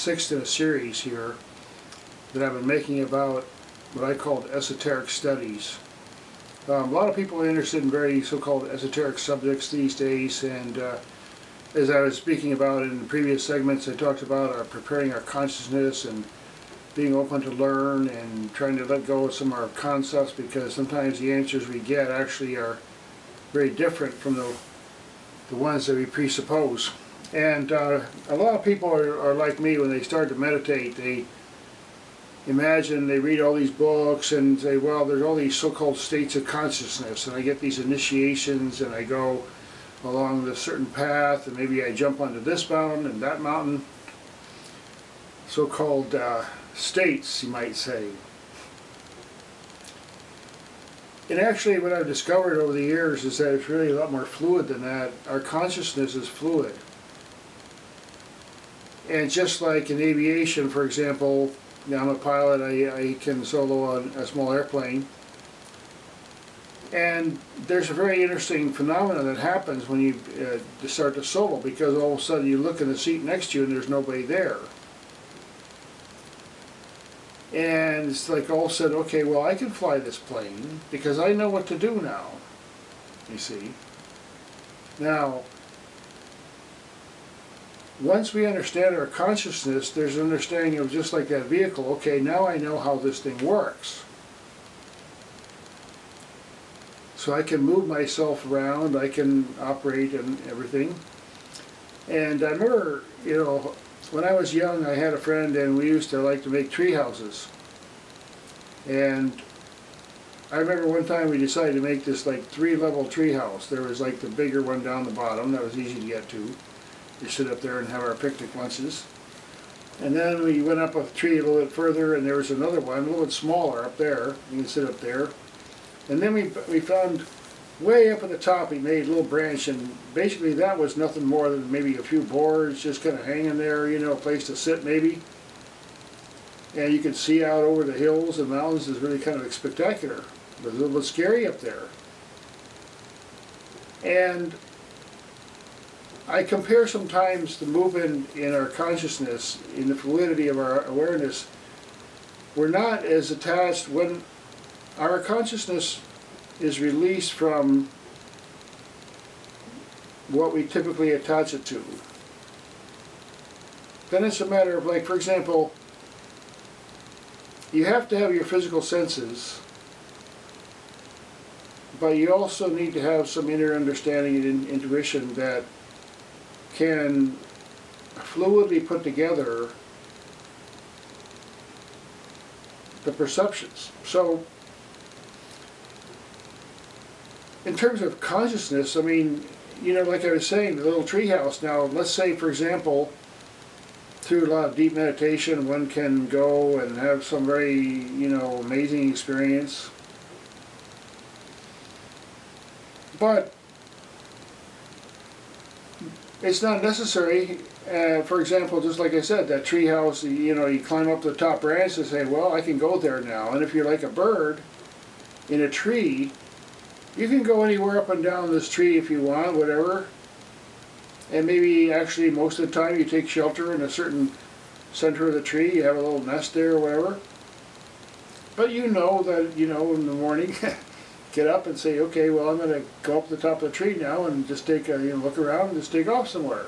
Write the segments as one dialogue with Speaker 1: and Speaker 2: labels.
Speaker 1: sixth in a series here that I've been making about what I call esoteric studies. A lot of people are interested in very so-called esoteric subjects these days, and as I was speaking about in previous segments, I talked about preparing our consciousness and being open to learn and trying to let go of some of our concepts, because sometimes the answers we get actually are very different from the ones that we presuppose. And a lot of people are like me. When they start to meditate, they imagine, they read all these books and say, well, there's all these so-called states of consciousness, and I get these initiations and I go along this certain path, and maybe I jump onto this mountain and that mountain. So-called states, you might say. And actually what I've discovered over the years is that it's really a lot more fluid than that. Our consciousness is fluid. And just like in aviation, for example, now I'm a pilot, I can solo on a small airplane. And there's a very interesting phenomenon that happens when you start to solo, because all of a sudden you look in the seat next to you and there's nobody there. And it's like all of a sudden, okay, well, I can fly this plane because I know what to do now, you see. Now, once we understand our consciousness, there's an understanding of, just like that vehicle, okay, now I know how this thing works. So I can move myself around, I can operate and everything. And I remember, you know, when I was young, I had a friend, and we used to like to make tree houses. And I remember one time we decided to make this like 3-level tree house. There was like the bigger one down the bottom that was easy to get to. We sit up there and have our picnic lunches. And then we went up a tree a little bit further, and there was another one, a little bit smaller up there. You can sit up there. And then we found way up at the top, we made a little branch, and basically that was nothing more than maybe a few boards just kind of hanging there, you know, a place to sit maybe. And you could see out over the hills and mountains. Is really kind of spectacular. It was a little bit scary up there. And I compare sometimes the movement in our consciousness, in the fluidity of our awareness. We're not as attached when our consciousness is released from what we typically attach it to. Then it's a matter of, like, for example, you have to have your physical senses, but you also need to have some inner understanding and intuition that can fluidly put together the perceptions. So, in terms of consciousness, I mean, you know, like I was saying, the little tree house. Now, let's say, for example, through a lot of deep meditation, one can go and have some very, you know, amazing experience. But it's not necessary. For example, just like I said, that tree house, you know, you climb up the top branch and say, well, I can go there now. And if you're like a bird in a tree, you can go anywhere up and down this tree if you want, whatever. And maybe actually most of the time you take shelter in a certain center of the tree. You have a little nest there or whatever. But you know that, you know, in the morning, get up and say, okay, well, I'm going to go up the top of the tree now and just take a, you know, look around and just take off somewhere.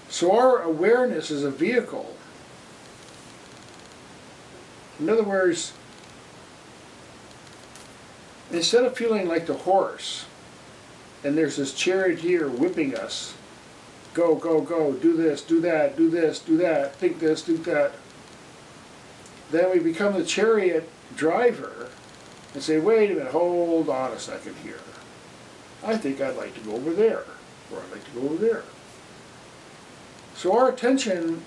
Speaker 1: So our awareness is a vehicle. In other words, instead of feeling like the horse, and there's this charioteer whipping us, go, go, go, do this, do that, do this, do that, think this, do that, then we become the chariot driver and say, wait a minute, hold on a second here. I think I'd like to go over there, or I'd like to go over there. So our attention,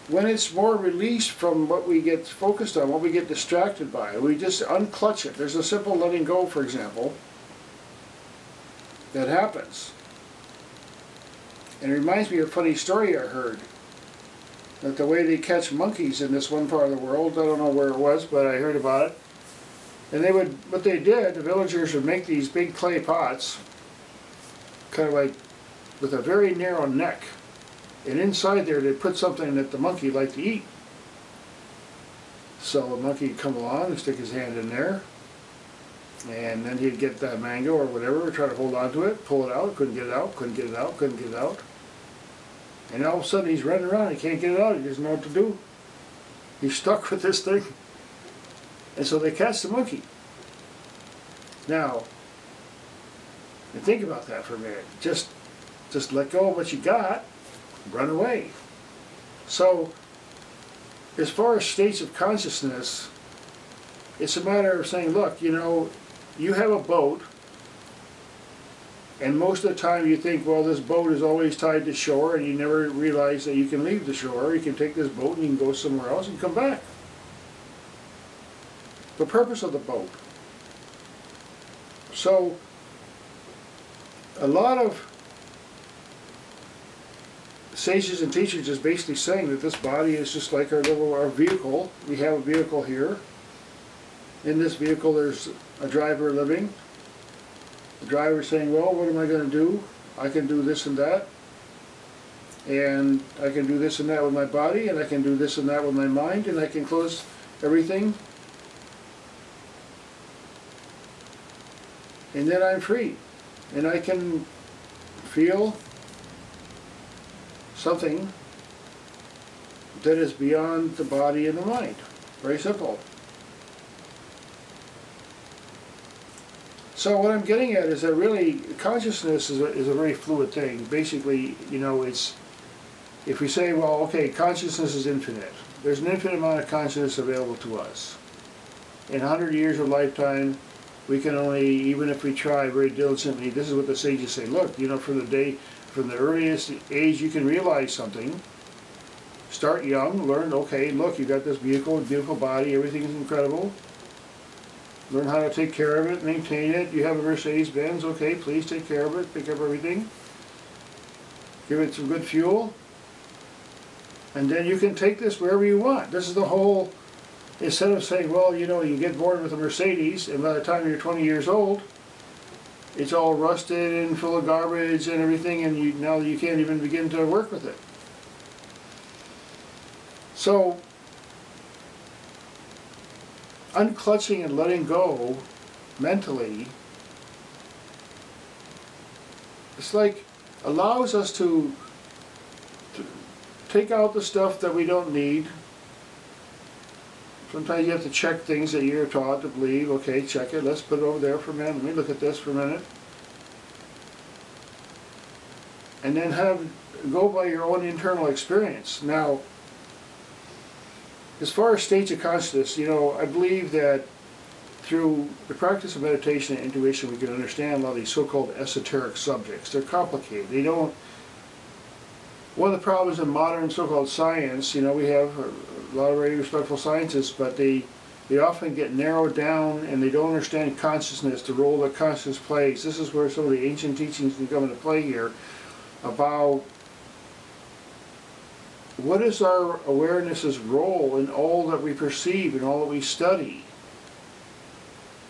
Speaker 1: when it's more released from what we get focused on, what we get distracted by, we just unclutch it. There's a simple letting go, for example, that happens. And it reminds me of a funny story I heard, that the way they catch monkeys in this one part of the world, I don't know where it was, but I heard about it. And they would, what they did, the villagers would make these big clay pots, kind of like with a very narrow neck. And inside there they put something that the monkey liked to eat. So the monkey would come along and stick his hand in there, and then he'd get that mango or whatever, try to hold on to it, pull it out, couldn't get it out, couldn't get it out, couldn't get it out. And all of a sudden he's running around, he can't get it out, he doesn't know what to do. He's stuck with this thing. And so they catch the monkey. Now, and think about that for a minute. Just let go of what you got, run away. So, as far as states of consciousness, it's a matter of saying, look, you know, you have a boat, and most of the time you think, well, this boat is always tied to shore, and you never realize that you can leave the shore. You can take this boat and you can go somewhere else and come back. The purpose of the boat. So, a lot of sages and teachers is basically saying that this body is just like our vehicle. We have a vehicle here. In this vehicle there's a driver living. The driver is saying, well, what am I going to do? I can do this and that. And I can do this and that with my body, and I can do this and that with my mind, and I can close everything. And then I'm free. And I can feel something that is beyond the body and the mind. Very simple. So what I'm getting at is that really consciousness is a very fluid thing. Basically, you know, it's, if we say, well, okay, consciousness is infinite. There's an infinite amount of consciousness available to us. In 100 years of lifetime, we can only, even if we try very diligently, this is what the sages say, look, you know, from the earliest age you can realize something, start young, learn, okay, look, you got this beautiful body, everything is incredible. Learn how to take care of it, maintain it. You have a Mercedes-Benz, okay, please take care of it, pick up everything. Give it some good fuel. And then you can take this wherever you want. This is the whole, instead of saying, well, you know, you get born with a Mercedes, and by the time you're 20 years old, it's all rusted and full of garbage and everything, and now you can't even begin to work with it. So, unclutching and letting go mentally, it's like allows us to take out the stuff that we don't need. Sometimes you have to check things that you're taught to believe. Okay, check it. Let's put it over there for a minute. Let me look at this for a minute. And then go by your own internal experience. Now, as far as states of consciousness, you know, I believe that through the practice of meditation and intuition, we can understand a lot of these so-called esoteric subjects. They're complicated. They don't. One of the problems in modern so-called science, you know, we have a lot of very respectful scientists, but they often get narrowed down and they don't understand consciousness, the role that consciousness plays. This is where some of the ancient teachings can come into play here about what is our awareness's role in all that we perceive and all that we study.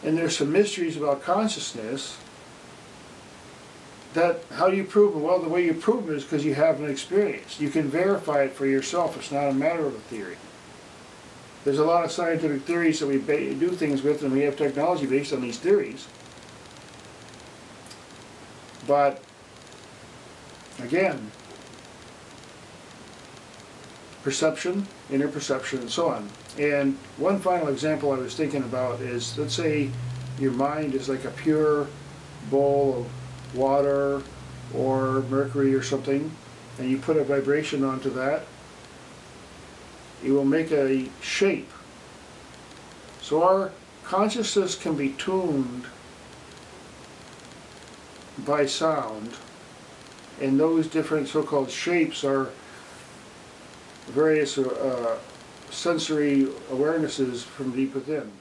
Speaker 1: And there's some mysteries about consciousness that, how do you prove them? Well, the way you prove them is because you have an experience. You can verify it for yourself. It's not a matter of a theory. There's a lot of scientific theories that we do things with, and we have technology based on these theories. But, again, perception, inner perception, and so on. And one final example I was thinking about is, let's say your mind is like a pure bowl of water or mercury or something, and you put a vibration onto that, it will make a shape. So our consciousness can be tuned by sound, and those different so-called shapes are various sensory awarenesses from deep within.